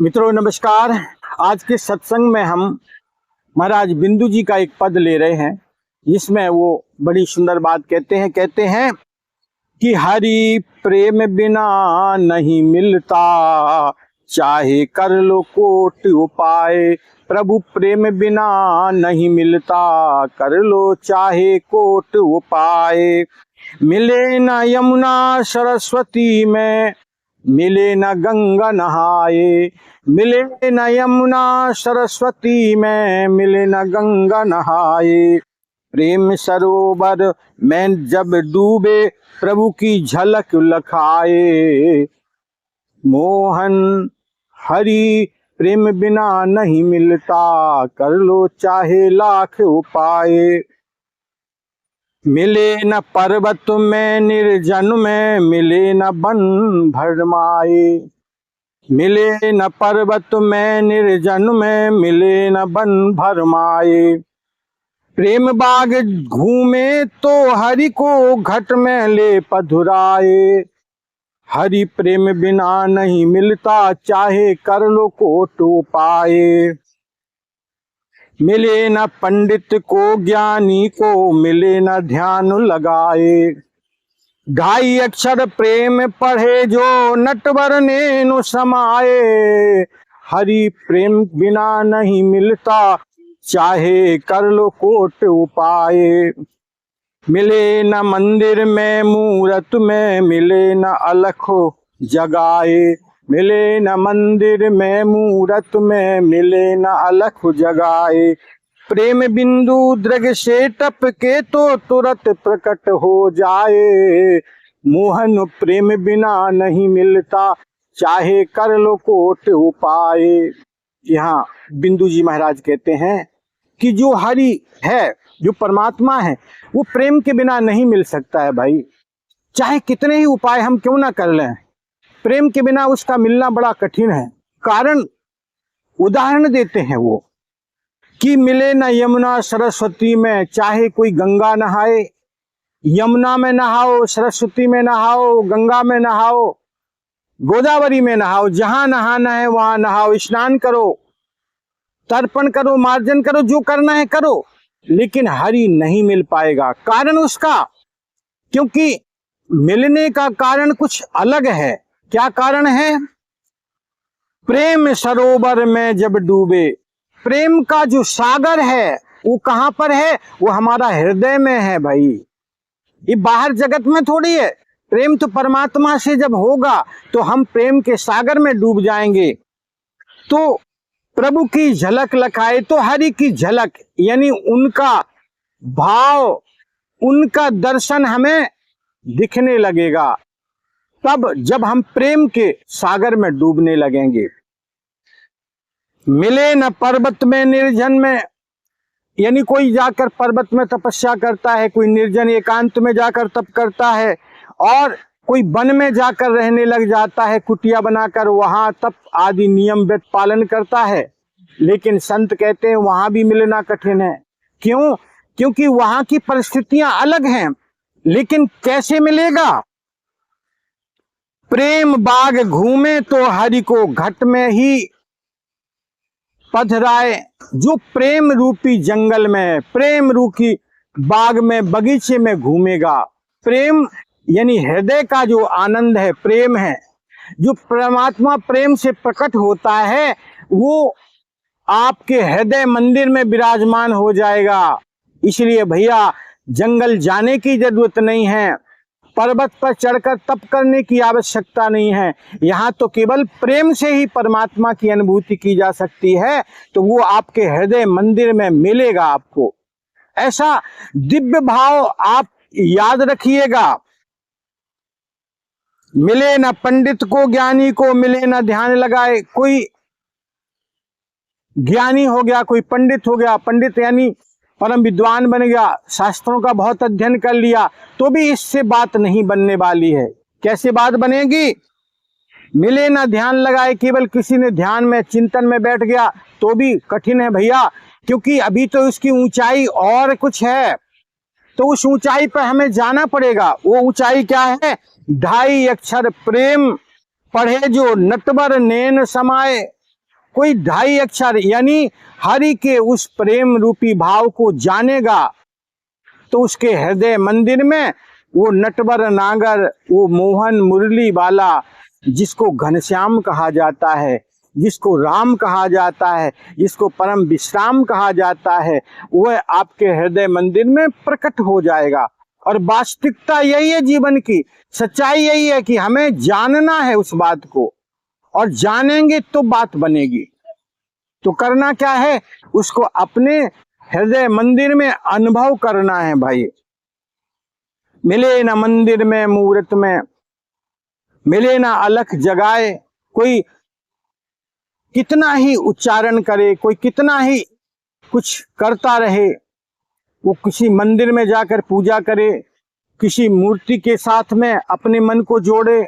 मित्रों नमस्कार। आज के सत्संग में हम महाराज बिंदु जी का एक पद ले रहे हैं, जिसमें वो बड़ी सुंदर बात कहते हैं कि हरि प्रेम बिना नहीं मिलता, चाहे कर लो कोट उपाय। प्रभु प्रेम बिना नहीं मिलता, कर लो चाहे कोट उपाय। मिले न यमुना सरस्वती में, मिले न गंगा नहाए। मिले न यमुना सरस्वती में, मिले न गंगा नहाए। प्रेम सरोवर में जब डूबे, प्रभु की झलक लखाए। मोहन हरि प्रेम बिना नहीं मिलता, कर लो चाहे लाख उपाय। मिले न पर्वत में निर्जन में, मिले न वन भरमाए। मिले न पर्वत में निर्जन में, मिले न वन भरमाए। प्रेम बाग घूमे तो हरि को घट में ले पधुराए। हरि प्रेम बिना नहीं मिलता, चाहे कर लो कोट उपाय। मिले न पंडित को ज्ञानी को, मिले न ध्यान लगाए। ढाई अक्षर प्रेम पढ़े जो, नटवर नैनो समाए। हरि प्रेम बिना नहीं मिलता, चाहे कर लो कोट उपाय। मिले न मंदिर में मूरत में, मिले न अलख जगाए। मिले न मंदिर में मूरत में, मिले न अलख जगाए। प्रेम बिंदु दृग से टप के तो तुरंत प्रकट हो जाए। मोहन प्रेम बिना नहीं मिलता, चाहे कर लो कोट उपाय। यहाँ बिंदु जी महाराज कहते हैं कि जो हरि है, जो परमात्मा है, वो प्रेम के बिना नहीं मिल सकता है भाई। चाहे कितने ही उपाय हम क्यों ना कर लें, प्रेम के बिना उसका मिलना बड़ा कठिन है। कारण उदाहरण देते हैं वो कि मिले न यमुना सरस्वती में, चाहे कोई गंगा नहाए। यमुना में नहाओ, सरस्वती में नहाओ, गंगा में नहाओ, गोदावरी में नहाओ, जहां नहाना है वहां नहाओ, स्नान करो, तर्पण करो, मार्जन करो, जो करना है करो, लेकिन हरि नहीं मिल पाएगा। कारण उसका, क्योंकि मिलने का कारण कुछ अलग है। क्या कारण है? प्रेम सरोवर में जब डूबे। प्रेम का जो सागर है वो कहां पर है? वो हमारा हृदय में है भाई। ये बाहर जगत में थोड़ी है। प्रेम तो परमात्मा से जब होगा तो हम प्रेम के सागर में डूब जाएंगे। तो प्रभु की झलक लखाए, तो हरि की झलक यानी उनका भाव, उनका दर्शन हमें दिखने लगेगा, तब जब हम प्रेम के सागर में डूबने लगेंगे। मिले न पर्वत में निर्जन में, यानी कोई जाकर पर्वत में तपस्या करता है, कोई निर्जन एकांत में जाकर तप करता है, और कोई वन में जाकर रहने लग जाता है, कुटिया बनाकर वहां तप आदि नियम वेद पालन करता है। लेकिन संत कहते हैं वहां भी मिलना कठिन है। क्यों? क्योंकि वहां की परिस्थितियां अलग हैं। लेकिन कैसे मिलेगा? प्रेम बाग घूमे तो हरि को घट में ही पधराए। जो प्रेम रूपी जंगल में, प्रेम रूपी बाग में, बगीचे में घूमेगा, प्रेम यानी हृदय का जो आनंद है, प्रेम है, जो परमात्मा प्रेम से प्रकट होता है, वो आपके हृदय मंदिर में विराजमान हो जाएगा। इसलिए भैया जंगल जाने की जरूरत नहीं है, पर्वत पर चढ़कर तप करने की आवश्यकता नहीं है। यहाँ तो केवल प्रेम से ही परमात्मा की अनुभूति की जा सकती है। तो वो आपके हृदय मंदिर में मिलेगा आपको। ऐसा दिव्य भाव आप याद रखिएगा। मिले न पंडित को ज्ञानी को, मिले न ध्यान लगाए। कोई ज्ञानी हो गया, कोई पंडित हो गया, पंडित यानी परम विद्वान बन गया, शास्त्रों का बहुत अध्ययन कर लिया, तो भी इससे बात नहीं बनने वाली है। कैसे बात बनेगी? मिले ना ध्यान लगाए, केवल किसी ने ध्यान में चिंतन में बैठ गया तो भी कठिन है भैया, क्योंकि अभी तो उसकी ऊंचाई और कुछ है। तो उस ऊंचाई पर हमें जाना पड़ेगा। वो ऊंचाई क्या है? ढाई अक्षर प्रेम पढ़े जो नटवर नैन समाए। कोई 2.5 अक्षर यानी हरि के उस प्रेम रूपी भाव को जानेगा तो उसके हृदय मंदिर में वो नटवर नागर, वो मोहन मुरली वाला, जिसको घनश्याम कहा जाता है, जिसको राम कहा जाता है, जिसको परम विश्राम कहा जाता है, वह आपके हृदय मंदिर में प्रकट हो जाएगा। और वास्तविकता यही है, जीवन की सच्चाई यही है कि हमें जानना है उस बात को, और जानेंगे तो बात बनेगी। तो करना क्या है, उसको अपने हृदय मंदिर में अनुभव करना है भाई। मिले न मंदिर में मूर्त में, मिले ना अलख जगाए। कोई कितना ही उच्चारण करे, कोई कितना ही कुछ करता रहे, वो किसी मंदिर में जाकर पूजा करे, किसी मूर्ति के साथ में अपने मन को जोड़े,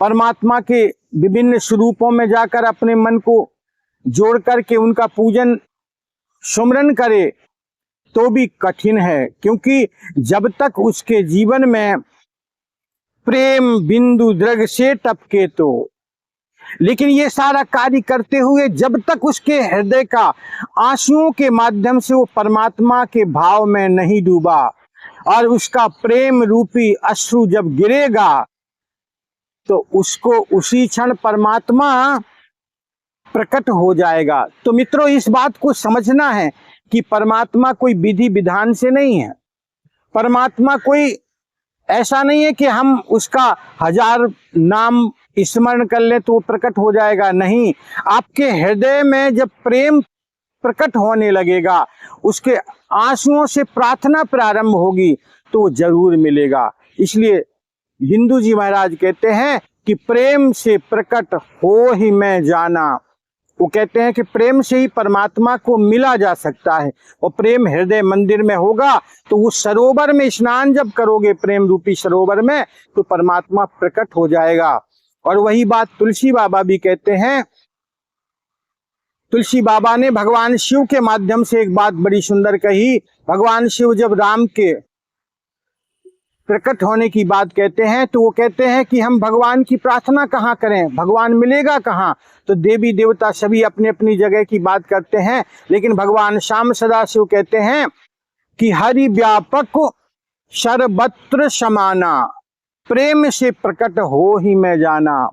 परमात्मा के विभिन्न स्वरूपों में जाकर अपने मन को जोड़ करके उनका पूजन सुमरन करे, तो भी कठिन है। क्योंकि जब तक उसके जीवन में प्रेम बिंदु दृग से टपके तो, लेकिन ये सारा कार्य करते हुए जब तक उसके हृदय का आंसुओं के माध्यम से वो परमात्मा के भाव में नहीं डूबा, और उसका प्रेम रूपी अश्रु जब गिरेगा तो उसको उसी क्षण परमात्मा प्रकट हो जाएगा। तो मित्रों, इस बात को समझना है कि परमात्मा कोई विधि विधान से नहीं है। परमात्मा कोई ऐसा नहीं है कि हम उसका 1000 नाम स्मरण कर ले तो वो प्रकट हो जाएगा। नहीं, आपके हृदय में जब प्रेम प्रकट होने लगेगा, उसके आंसुओं से प्रार्थना प्रारंभ होगी तो वो जरूर मिलेगा। इसलिए बिंदु जी महाराज कहते हैं कि प्रेम से प्रकट हो ही मैं जाना। वो कहते हैं कि प्रेम से ही परमात्मा को मिला जा सकता है, और प्रेम हृदय मंदिर में होगा तो वो सरोवर में स्नान जब करोगे, प्रेम रूपी सरोवर में, तो परमात्मा प्रकट हो जाएगा। और वही बात तुलसी बाबा भी कहते हैं। तुलसी बाबा ने भगवान शिव के माध्यम से एक बात बड़ी सुंदर कही। भगवान शिव जब राम के प्रकट होने की बात कहते हैं तो वो कहते हैं कि हम भगवान की प्रार्थना कहाँ करें, भगवान मिलेगा कहाँ। तो देवी देवता सभी अपनी अपनी जगह की बात करते हैं, लेकिन भगवान श्याम सदाशिव कहते हैं कि हरि व्यापक सर्वत्र समाना, प्रेम से प्रकट हो ही मैं जाना।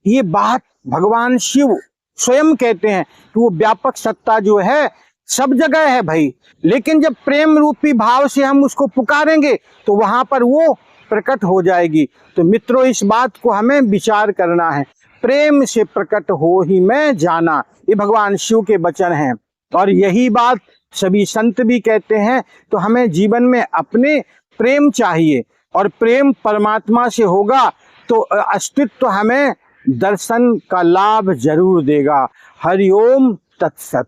ये बात भगवान शिव स्वयं कहते हैं कि वो व्यापक सत्ता जो है सब जगह है भाई, लेकिन जब प्रेम रूपी भाव से हम उसको पुकारेंगे तो वहां पर वो प्रकट हो जाएगी। तो मित्रों, इस बात को हमें विचार करना है। प्रेम से प्रकट हो ही मैं जाना, ये भगवान शिव के वचन हैं, और यही बात सभी संत भी कहते हैं। तो हमें जीवन में अपने प्रेम चाहिए, और प्रेम परमात्मा से होगा तो अस्तित्व हमें दर्शन का लाभ जरूर देगा। हरिओम तत्सत।